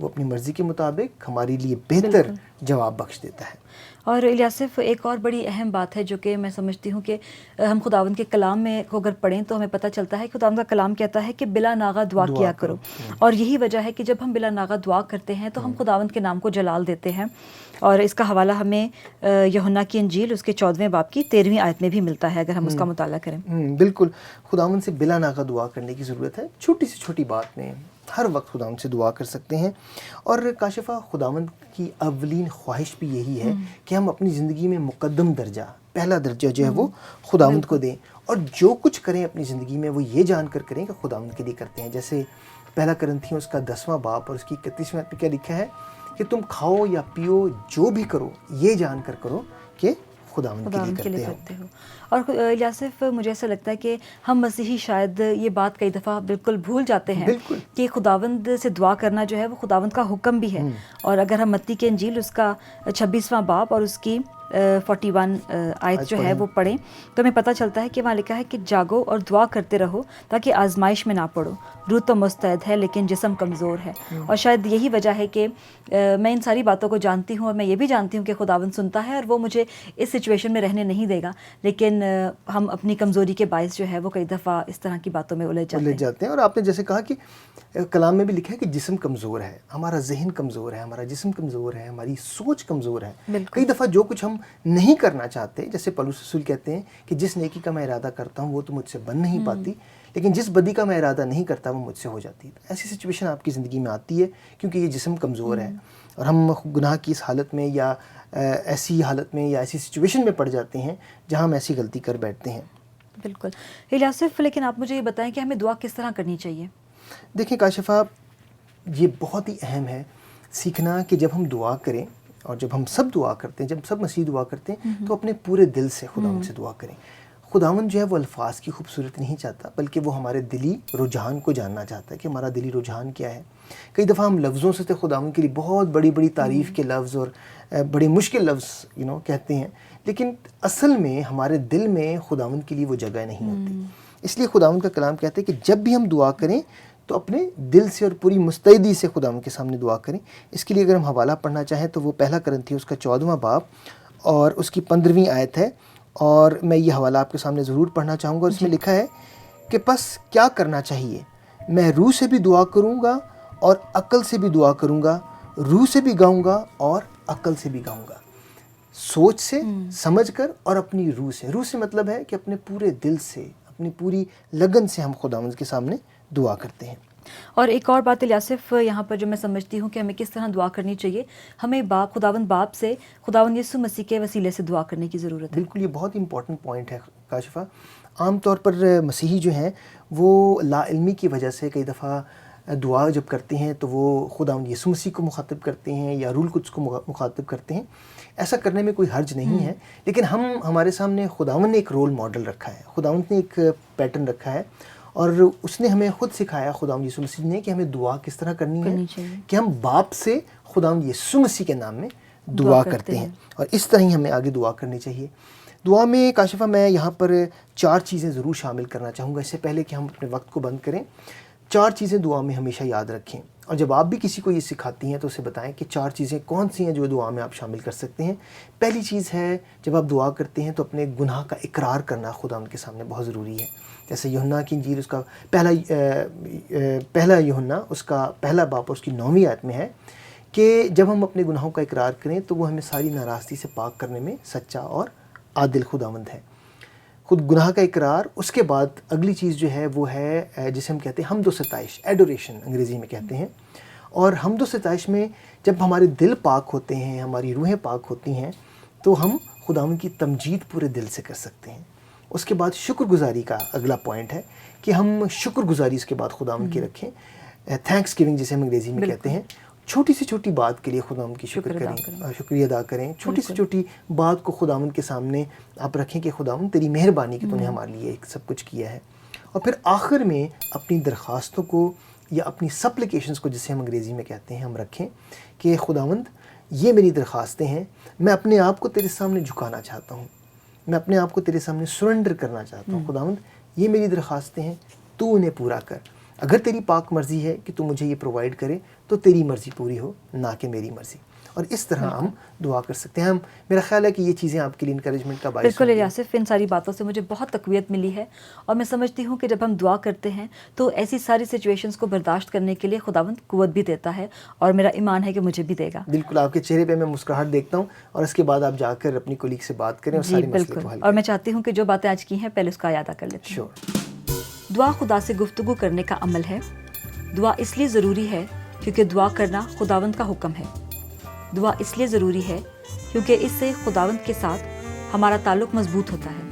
وہ اپنی مرضی کے مطابق ہمارے لیے بہتر جواب بخش دیتا ہے۔ اور الیاسف ایک اور بڑی اہم بات ہے جو کہ میں سمجھتی ہوں کہ ہم خداوند کے کلام میں کو اگر پڑھیں تو ہمیں پتہ چلتا ہے کہ خداوند کا کلام کہتا ہے کہ بلا ناغہ دعا کیا کرو، اور یہی وجہ ہے کہ جب ہم بلا ناغہ دعا کرتے ہیں تو ہم خداوند کے نام کو جلال دیتے ہیں، اور اس کا حوالہ ہمیں یوحنا کی انجیل اس کے 14ویں باب کی 13ویں آیت میں بھی ملتا ہے اگر ہم اس کا مطالعہ کریں۔ بالکل، خداوند سے بلا ناغہ دعا کرنے کی ضرورت ہے، چھوٹی سے چھوٹی بات میں ہر وقت خداوند سے دعا کر سکتے ہیں۔ اور کاشفہ خداوند کی اولین خواہش بھی یہی ہے کہ ہم اپنی زندگی میں مقدم درجہ، پہلا درجہ جو ہے وہ خداوند کو دیں، اور جو کچھ کریں اپنی زندگی میں وہ یہ جان کر کریں کہ خداوند کے لیے کرتے ہیں۔ جیسے پہلا کرنتھیوں اس کا 10واں باب اور اس کی 31ویں آیت میں کیا لکھا ہے کہ تم کھاؤ یا پیو جو بھی کرو یہ جان کر کرو کہ خداوند کے لیے کرتے ہو۔ اور الیاسف مجھے ایسا لگتا ہے کہ ہم مسیحی شاید یہ بات کئی دفعہ بالکل بھول جاتے ہیں کہ خداوند سے دعا کرنا جو ہے وہ خداوند کا حکم بھی ہے، اور اگر ہم متی کی انجیل اس کا 26واں باب اور اس کی 41 آیت جو ہے وہ پڑھیں تو ہمیں پتہ چلتا ہے کہ وہاں لکھا ہے کہ جاگو اور دعا کرتے رہو تاکہ آزمائش میں نہ پڑو، روح تو مستعد ہے لیکن جسم کمزور ہے۔ اور شاید یہی وجہ ہے کہ میں ان ساری باتوں کو جانتی ہوں، اور میں یہ بھی جانتی ہوں کہ خداوند سنتا ہے اور وہ مجھے اس سچویشن میں رہنے نہیں دے گا، لیکن ہم اپنی کمزوری کے باعث جو ہے وہ کئی دفعہ اس طرح کی باتوں میں الجھ جاتے ہیں۔ اور آپ نے جیسے کہا کہ کلام میں بھی لکھا ہے کہ جسم کمزور ہے، ہمارا ذہن کمزور ہے، ہمارا جسم کمزور ہے، ہماری سوچ کمزور ہے۔ کئی دفعہ جو کچھ ہم نہیں کرنا چاہتے، جیسے پولس رسول کہتے ہیں کہ جس نیکی کا میں ارادہ کرتا ہوں وہ تو مجھ سے بن نہیں پاتی، لیکن جس بدی کا میں ارادہ نہیں کرتا وہ مجھ سے ہو جاتی ہے۔ ایسی سچویشن آپ کی زندگی میں آتی ہے کیونکہ یہ جسم کمزور ہے، اور ہم گناہ کی اس حالت میں یا ایسی حالت میں یا ایسی سچویشن میں پڑ جاتے ہیں جہاں ہم ایسی غلطی کر بیٹھتے ہیں۔ بالکل الیاسف، لیکن آپ مجھے یہ بتائیں کہ ہمیں دعا کس طرح کرنی چاہیے؟ دیکھیں کاشفہ، یہ بہت ہی اہم ہے سیکھنا کہ جب ہم دعا کریں، اور جب ہم سب دعا کرتے ہیں، جب سب مسیح دعا کرتے ہیں تو اپنے پورے دل سے خداوند سے دعا کریں۔ خداوند جو ہے وہ الفاظ کی خوبصورتی نہیں چاہتا، بلکہ وہ ہمارے دلی رجحان کو جاننا چاہتا ہے کہ ہمارا دلی رجحان کیا ہے۔ کئی دفعہ ہم لفظوں سے تو خداوند کے لیے بہت بڑی بڑی تعریف کے لفظ اور بڑے مشکل لفظ کہتے ہیں، لیکن اصل میں ہمارے دل میں خداوند کے لیے وہ جگہ نہیں ہوتی۔ اس لیے خداوند کا کلام کہتے ہیں کہ جب بھی ہم دعا کریں تو اپنے دل سے اور پوری مستعدی سے خداوند کے سامنے دعا کریں۔ اس کے لیے اگر ہم حوالہ پڑھنا چاہیں تو وہ پہلا کرنتھیوں اس کا 14واں باب اور اس کی 15ویں آیت ہے، اور میں یہ حوالہ آپ کے سامنے ضرور پڑھنا چاہوں گا۔ اس میں لکھا ہے کہ پس کیا کرنا چاہیے، میں روح سے بھی دعا کروں گا اور عقل سے بھی دعا کروں گا، روح سے بھی گاؤں گا اور عقل سے بھی گاؤں گا۔ سوچ سے، سمجھ کر اور اپنی روح سے۔ روح سے مطلب ہے کہ اپنے پورے دل سے، اپنی پوری لگن سے ہم خداوند کے سامنے دعا کرتے ہیں۔ اور ایک اور بات الیاسف یہاں پر جو میں سمجھتی ہوں کہ ہمیں کس طرح دعا کرنی چاہیے، ہمیں خداوند باپ سے، خداوند یسوع مسیح کے وسیلے سے دعا کرنے کی ضرورت ہے۔ بالکل، یہ بہت امپورٹنٹ پوائنٹ ہے کاشفہ۔ عام طور پر مسیحی جو ہیں وہ لا علمی کی وجہ سے کئی دفعہ دعا جب کرتے ہیں تو وہ خداوند یسوع مسیح کو مخاطب کرتے ہیں یا روح القدس کو مخاطب کرتے ہیں۔ ایسا کرنے میں کوئی حرج نہیں ہے، لیکن ہمارے سامنے خداوند نے ایک رول ماڈل رکھا ہے، خداوند نے ایک پیٹرن رکھا ہے، اور اس نے ہمیں خود سکھایا، خداوند یسوع مسیح نے، کہ ہمیں دعا کس طرح کرنی ہے، کہ ہم باپ سے خداوند یسوع مسیح کے نام میں دعا کرتے ہیں، اور اس طرح ہی ہمیں آگے دعا کرنی چاہیے۔ دعا میں کاشفہ میں یہاں پر 4 چیزیں ضرور شامل کرنا چاہوں گا، اس سے پہلے کہ ہم اپنے وقت کو بند کریں۔ 4 چیزیں دعا میں ہمیشہ یاد رکھیں، اور جب آپ بھی کسی کو یہ سکھاتی ہیں تو اسے بتائیں کہ 4 چیزیں کون سی ہیں جو دعا میں آپ شامل کر سکتے ہیں۔ پہلی چیز ہے، جب آپ دعا کرتے ہیں تو اپنے گناہ کا اقرار کرنا خداوند کے سامنے بہت ضروری ہے۔ جیسے یوحنا کی انجیل اس کا پہلا یوحنا اس کا پہلا باب اور اس کی 9ویں آیت میں ہے کہ جب ہم اپنے گناہوں کا اقرار کریں تو وہ ہمیں ساری ناراستی سے پاک کرنے میں سچا اور عادل خداوند ہے۔ خود گناہ کا اقرار، اس کے بعد اگلی چیز جو ہے وہ ہے جسے ہم کہتے ہیں حمد و ستائش، ایڈوریشن انگریزی میں کہتے ہیں۔ اور حمد و ستائش میں جب ہمارے دل پاک ہوتے ہیں، ہماری روحیں پاک ہوتی ہیں، تو ہم خداوند کی تمجید پورے دل سے کر سکتے ہیں۔ اس کے بعد شکر گزاری کا اگلا پوائنٹ ہے کہ ہم شکر گزاری اس کے بعد خداوند کی رکھیں، تھینکس گیونگ جسے ہم انگریزی میں کہتے ہیں۔ چھوٹی سے چھوٹی بات کے لیے خداوند کی شکریہ ادا کریں، چھوٹی سے چھوٹی بات کو خداوند کے سامنے آپ رکھیں کہ خداوند تیری مہربانی کہ تو نے ہمارے لیے سب کچھ کیا ہے۔ اور پھر آخر میں اپنی درخواستوں کو یا اپنی سپلیکیشنز کو جسے ہم انگریزی میں کہتے ہیں ہم رکھیں کہ خداوند یہ میری درخواستیں ہیں، میں اپنے آپ کو تیرے سامنے جھکانا چاہتا ہوں، میں اپنے آپ کو تیرے سامنے سرنڈر کرنا چاہتا ہوں، خداوند یہ میری درخواستیں ہیں، تو انہیں پورا کر۔ اگر تیری پاک مرضی ہے کہ تو مجھے یہ پرووائڈ کرے تو تیری مرضی پوری ہو، نہ کہ میری مرضی. اور اس طرح ہم دعا کر سکتے ہیں. میرا خیال ہے کہ یہ چیزیں آپ کے لیے انکریجمنٹ کا باعث بالکل ہوں گی. یاسف، ان ساری باتوں سے مجھے بہت تقویت ملی ہے، اور میں سمجھتی ہوں کہ جب ہم دعا کرتے ہیں تو ایسی ساری سچویشنز کو برداشت کرنے کے لیے خداوند قوت بھی دیتا ہے، اور میرا ایمان ہے کہ مجھے بھی دے گا. بالکل، آپ کے چہرے پہ میں مسکراہٹ دیکھتا ہوں، اور اس کے بعد آپ جا کر اپنی کولیگ سے بات کریں اور جی سارے مسئلے بالکل، کو حل اور کریں. میں چاہتی ہوں کہ جو باتیں آج کی ہیں پہلے اس کا اعادہ کر لیتے ہیں. شور. دعا خدا سے گفتگو کرنے کا عمل ہے. دعا اس لیے ضروری ہے کیونکہ دعا کرنا خداوند کا حکم ہے. دعا اس لیے ضروری ہے کیونکہ اس سے خداوند کے ساتھ ہمارا تعلق مضبوط ہوتا ہے.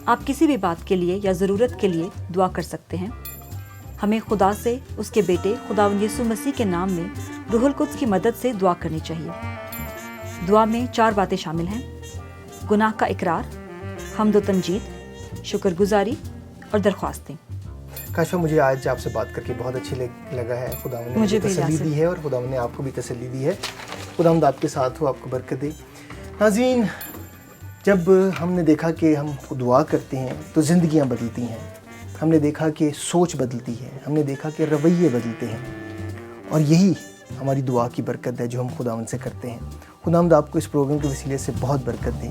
آپ کسی بھی بات کے لیے یا ضرورت کے لیے دعا کر سکتے ہیں. ہمیں خدا سے اس کے بیٹے خداوند یسوع مسیح کے نام میں روح القدس کی مدد سے دعا کرنی چاہیے. دعا میں 4 باتیں شامل ہیں: گناہ کا اقرار، حمد و تمجید، شکر گزاری اور درخواستیں. کاشفہ، مجھے آج آپ سے بات کر کے بہت اچھی لگا ہے. خداوند نے مجھے تسلی دی ہے اور خداوند نے آپ کو بھی تسلی دی ہے. خداوند آپ کے ساتھ ہو، آپ کو برکت دے. ناظرین، جب ہم نے دیکھا کہ ہم دعا کرتے ہیں تو زندگیاں بدلتی ہیں، ہم نے دیکھا کہ سوچ بدلتی ہے، ہم نے دیکھا کہ رویے بدلتے ہیں، اور یہی ہماری دعا کی برکت ہے جو ہم خداوند سے کرتے ہیں. خداوند آپ کو اس پروگرام کے وسیلے سے بہت برکت دے.